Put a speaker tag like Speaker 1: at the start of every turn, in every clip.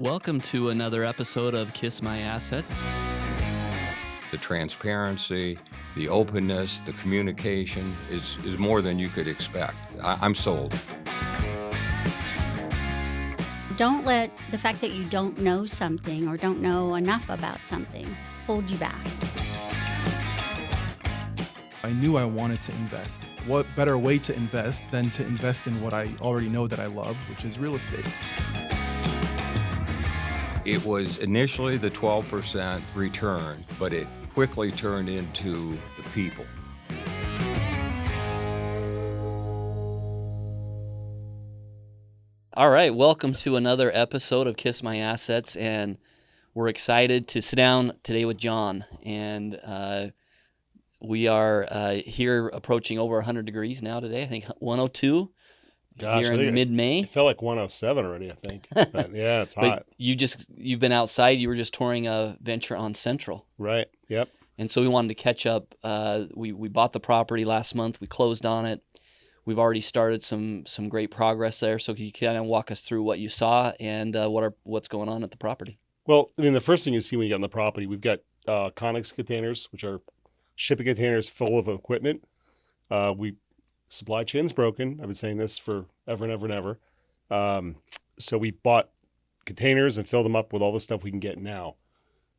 Speaker 1: Welcome to another episode of Kiss My Assets.
Speaker 2: The transparency, the openness, the communication is more than you could expect. I'm sold.
Speaker 3: Don't let the fact that you don't know something or don't know enough about something hold you back.
Speaker 4: I knew I wanted to invest. What better way to invest than to invest in what I already know that I love, which is real estate.
Speaker 2: It was initially the 12% return, but it quickly turned into the people.
Speaker 1: All right, welcome to another episode of Kiss My Assets, and we're excited to sit down today with John. And we are here approaching over 100 degrees now today. I think 102 here in mid-May.
Speaker 5: It felt like 107 already, I think. But yeah, it's hot.
Speaker 1: But you've been outside. You were just touring a venture on Central.
Speaker 5: Right. Yep.
Speaker 1: And so we wanted to catch up. We bought the property last month. We closed on it. We've already started some great progress there. So can you kind of walk us through what you saw and what's going on at the property?
Speaker 5: Well, I mean, the first thing you see when you get on the property, we've got Conex containers, which are shipping containers full of equipment. Supply chain's broken. I've been saying this for ever and ever and ever. So we bought containers and filled them up with all the stuff we can get now.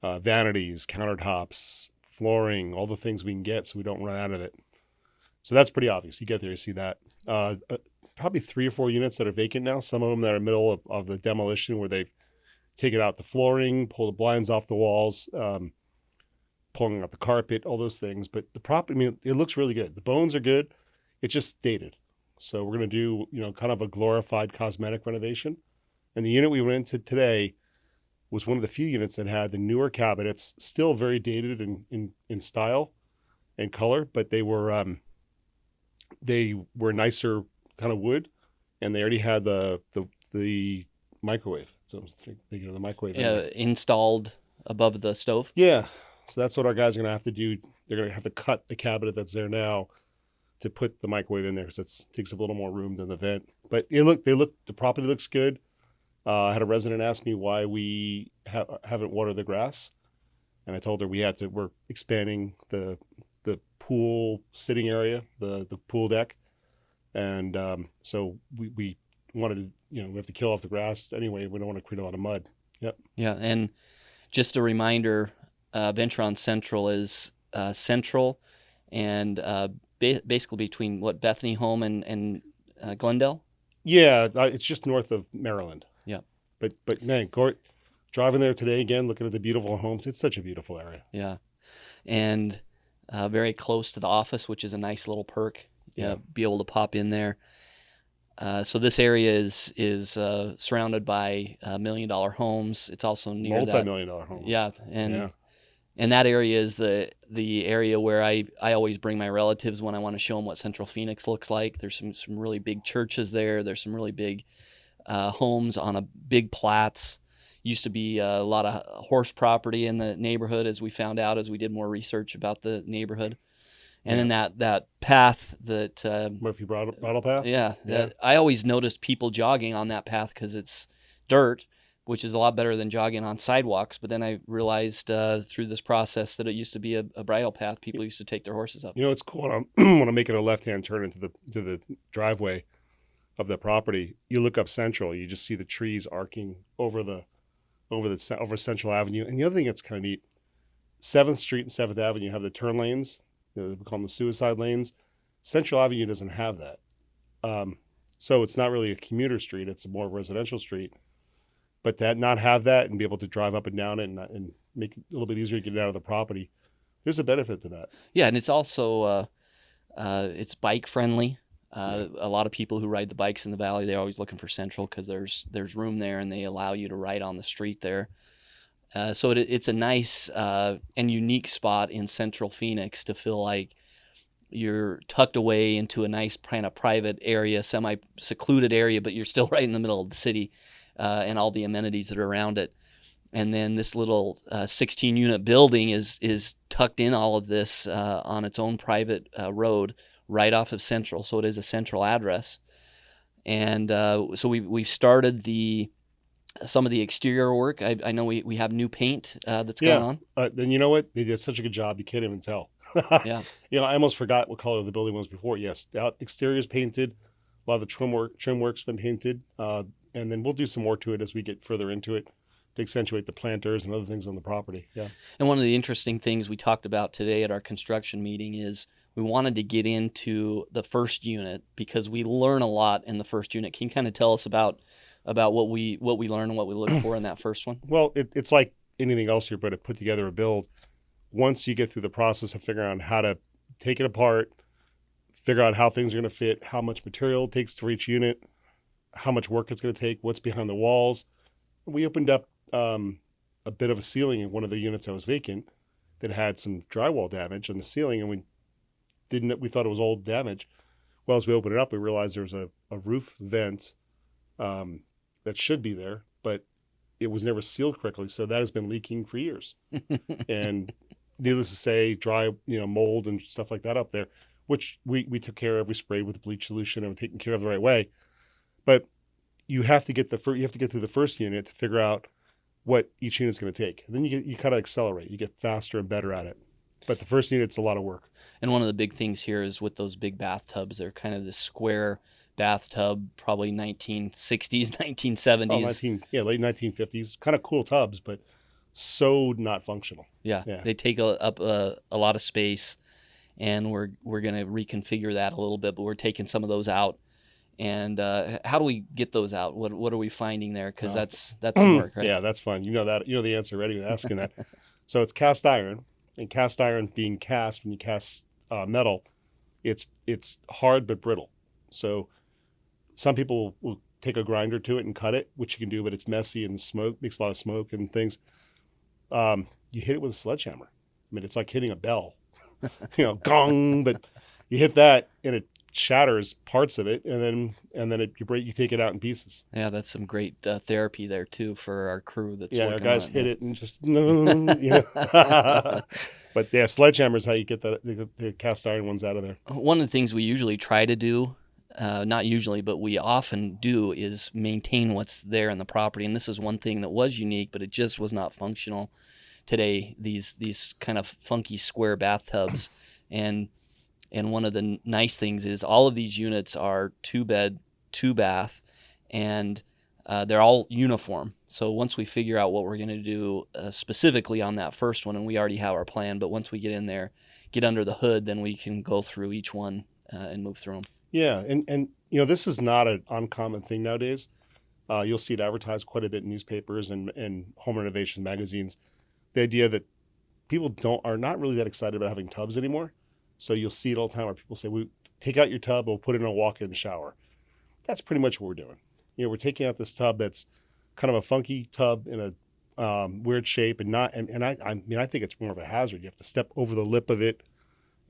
Speaker 5: Vanities, countertops, flooring, all the things we can get so we don't run out of it. So that's pretty obvious. You get there, you see that. Probably 3 or 4 units that are vacant now. Some of them that are in the middle of the demolition where they've taken out the flooring, pull the blinds off the walls, pulling out the carpet, all those things. But the property, I mean, it looks really good. The bones are good. It's just dated. So we're going to do, kind of a glorified cosmetic renovation. And the unit we went into today was one of the few units that had the newer cabinets, still very dated in style and color, but they were nicer kind of wood, and they already had the microwave. So I was thinking of the microwave.
Speaker 1: Installed above the stove.
Speaker 5: Yeah. So that's what our guys are going to have to do. They're going to have to cut the cabinet that's there now to put the microwave in there because it takes up a little more room than the vent. But the property looks good. I had a resident ask me why we haven't watered the grass, and I told her we're expanding the pool sitting area, the pool deck, and so we wanted to, we have to kill off the grass anyway. We don't want to create a lot of mud. Yep.
Speaker 1: Yeah, and just a reminder, Venture on Central is Central and basically between Bethany Home and Glendale.
Speaker 5: Yeah, it's just north of Maryland.
Speaker 1: Yeah.
Speaker 5: But man, driving there today again, looking at the beautiful homes, it's such a beautiful area.
Speaker 1: Yeah, and very close to the office, which is a nice little perk. Yeah, be able to pop in there. So this area is surrounded by $1 million homes. It's also near
Speaker 5: multi-million-dollar homes.
Speaker 1: Yeah, and that area is the area where I always bring my relatives when I want to show them what Central Phoenix looks like. There's some really big churches there. There's some really big homes on a big plats. Used to be a lot of horse property in the neighborhood, as we found out as we did more research about the neighborhood. And then that path that
Speaker 5: Murphy Bridle path.
Speaker 1: Yeah, I always noticed people jogging on that path because it's dirt, which is a lot better than jogging on sidewalks. But then I realized through this process that it used to be a bridle path. People used to take their horses up.
Speaker 5: It's cool. When I'm making a left-hand turn into the driveway of the property, you look up Central. You just see the trees arcing over Central Avenue. And the other thing that's kind of neat, 7th Street and 7th Avenue have the turn lanes. We call them the suicide lanes. Central Avenue doesn't have that. So it's not really a commuter street. It's a more residential street. But to not have that and be able to drive up and down it and make it a little bit easier to get it out of the property, there's a benefit to that.
Speaker 1: Yeah, and it's also it's bike friendly. A lot of people who ride the bikes in the valley, they're always looking for Central because there's room there and they allow you to ride on the street there. So it's a nice and unique spot in Central Phoenix to feel like you're tucked away into a nice kind of private area, semi-secluded area, but you're still right in the middle of the city and all the amenities that are around it. And then this little 16-unit building is tucked in all of this on its own private road right off of Central. So it is a Central address. And so we've started the some of the exterior work. I know we have new paint that's
Speaker 5: Yeah.
Speaker 1: going on.
Speaker 5: Then you know what? They did such a good job. You can't even tell.
Speaker 1: Yeah.
Speaker 5: I almost forgot what color the building was before. Yes, the exterior is painted. A lot of the trim work's been painted. And then we'll do some more to it as we get further into it to accentuate the planters and other things on the property. Yeah.
Speaker 1: And one of the interesting things we talked about today at our construction meeting is we wanted to get into the first unit because we learn a lot in the first unit. Can you kind of tell us about what we learn and what we look for in that first one?
Speaker 5: Well, it's like anything else here, but to put together a build, once you get through the process of figuring out how to take it apart, figure out how things are going to fit, how much material it takes for each unit, how much work it's going to take, what's behind the walls. We opened up a bit of a ceiling in one of the units that was vacant that had some drywall damage on the ceiling, and we thought it was old damage. Well, as we opened it up, we realized there was a roof vent that should be there, but it was never sealed correctly. So that has been leaking for years. And needless to say, dry, mold and stuff like that up there, which we took care of. We sprayed with bleach solution and taken care of the right way. But you have to get through the first unit to figure out what each unit's going to take. And then you kind of accelerate. You get faster and better at it. But the first unit's a lot of work.
Speaker 1: And one of the big things here is with those big bathtubs, they're kind of this square bathtub, probably 1960s, 1970s.
Speaker 5: Late 1950s. Kind of cool tubs, but so not functional.
Speaker 1: Yeah. They take up a lot of space, and we're going to reconfigure that a little bit, but we're taking some of those out. And how do we get those out? What are we finding there? Because that's some work, right?
Speaker 5: Yeah, that's fun. You know the answer already with asking that. So it's cast iron, and cast iron being cast, when you cast metal, it's hard but brittle. So some people will take a grinder to it and cut it, which you can do, but it's messy and makes a lot of smoke and things. You hit it with a sledgehammer. I mean, it's like hitting a bell, gong, but you hit that and it shatters parts of it, and then you take it out in pieces.
Speaker 1: Yeah, that's some great therapy there too for our crew.
Speaker 5: Our guys hit it and just But yeah, sledgehammer is how you get the cast iron ones out of there.
Speaker 1: One of the things we usually try to do, not usually, but we often do, is maintain what's there in the property. And this is one thing that was unique, but it just was not functional today. These kind of funky square bathtubs, and one of the nice things is all of these units are 2-bed, 2-bath, and they're all uniform. So once we figure out what we're going to do specifically on that first one, and we already have our plan, but once we get in there, get under the hood, then we can go through each one and move through them.
Speaker 5: Yeah, and this is not an uncommon thing nowadays. You'll see it advertised quite a bit in newspapers and home renovation magazines. The idea that people are not really that excited about having tubs anymore. So you'll see it all the time where people say, "We take out your tub, we'll put it in a walk-in shower." That's pretty much what we're doing. We're taking out this tub that's kind of a funky tub in a weird shape, and I think it's more of a hazard. You have to step over the lip of it,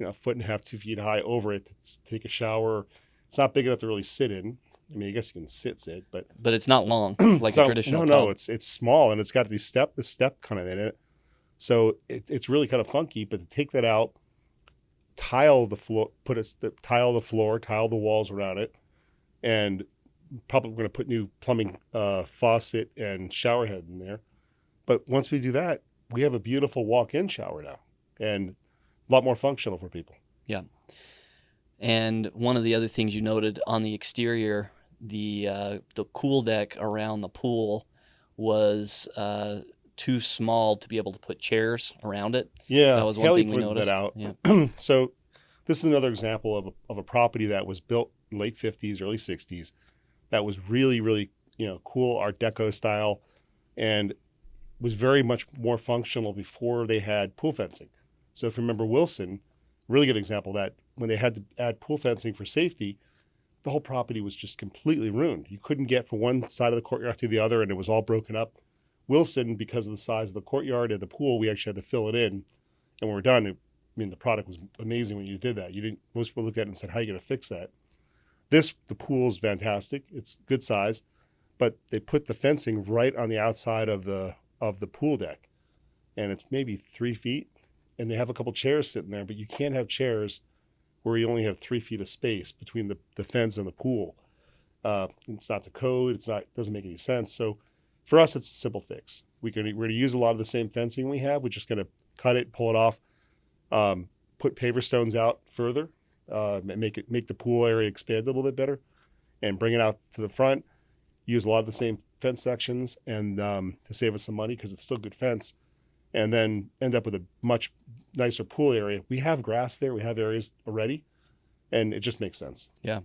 Speaker 5: a 1.5 to 2 feet high over it to take a shower. It's not big enough to really sit in. I mean, I guess you can sit, but
Speaker 1: it's not long like a traditional tub.
Speaker 5: No, it's small, and it's got this step kind of in it. So it's really kind of funky. But to take that out, tile the floor, tile the walls around it, and probably going to put new plumbing faucet and shower head in there. But once we do that, we have a beautiful walk-in shower now, and a lot more functional for people.
Speaker 1: Yeah. And one of the other things you noted on the exterior, the cool deck around the pool was too small to be able to put chairs around it.
Speaker 5: Yeah,
Speaker 1: that was one thing we noticed.
Speaker 5: That out.
Speaker 1: Yeah.
Speaker 5: So this is another example of a property that was built in late 50s, early 60s. That was really, really, cool Art Deco style, and was very much more functional before they had pool fencing. So if you remember Wilson, really good example of that, when they had to add pool fencing for safety, the whole property was just completely ruined. You couldn't get from one side of the courtyard to the other, and it was all broken up. Wilson, because of the size of the courtyard and the pool, we actually had to fill it in. And when we're done, the product was amazing when you did that. Most people looked at it and said, "How are you going to fix that?" The pool is fantastic. It's good size, but they put the fencing right on the outside of the pool deck, and it's maybe 3 feet, and they have a couple chairs sitting there, but you can't have chairs where you only have 3 feet of space between the fence and the pool. It's not the code. It doesn't make any sense. So For us, it's a simple fix. We're going to use a lot of the same fencing we have. We're just going to cut it, pull it off, put paver stones out further, make the pool area expand a little bit better, and bring it out to the front. Use a lot of the same fence sections, and to save us some money because it's still good fence, and then end up with a much nicer pool area. We have grass there. We have areas already, and it just makes sense.
Speaker 1: Yeah.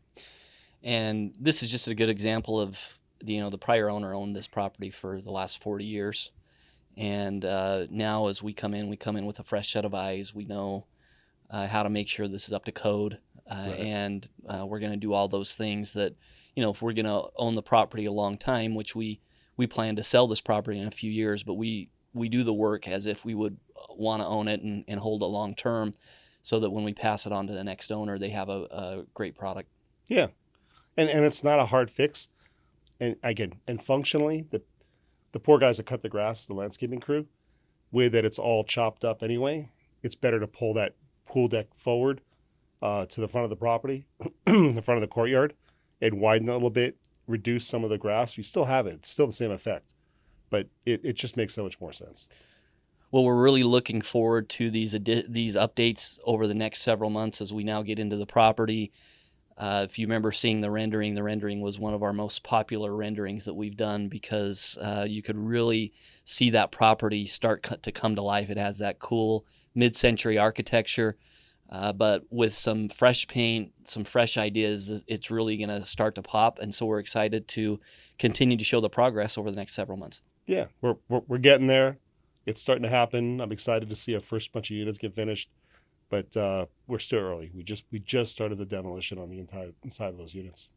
Speaker 1: And this is just a good example of, the prior owner owned this property for the last 40 years. And now as we come in with a fresh set of eyes. We know how to make sure this is up to code.
Speaker 5: Right.
Speaker 1: And we're going to do all those things that, if we're going to own the property a long time, which we plan to sell this property in a few years, but we do the work as if we would want to own it and hold it long term, so that when we pass it on to the next owner, they have a great product.
Speaker 5: Yeah. And it's not a hard fix. And again, and functionally, the poor guys that cut the grass, the landscaping crew, with it, it's all chopped up anyway. It's better to pull that pool deck forward to the front of the property, the front of the courtyard, and widen it a little bit, reduce some of the grass. We still have it. It's still the same effect, but it just makes so much more sense.
Speaker 1: Well, we're really looking forward to these updates over the next several months as we now get into the property. If you remember seeing the rendering was one of our most popular renderings that we've done, because you could really see that property start to come to life. It has that cool mid-century architecture, but with some fresh paint, some fresh ideas, it's really going to start to pop. And so we're excited to continue to show the progress over the next several months.
Speaker 5: Yeah, we're getting there. It's starting to happen. I'm excited to see our first bunch of units get finished. But we're still early. We just started the demolition on the entire inside of those units.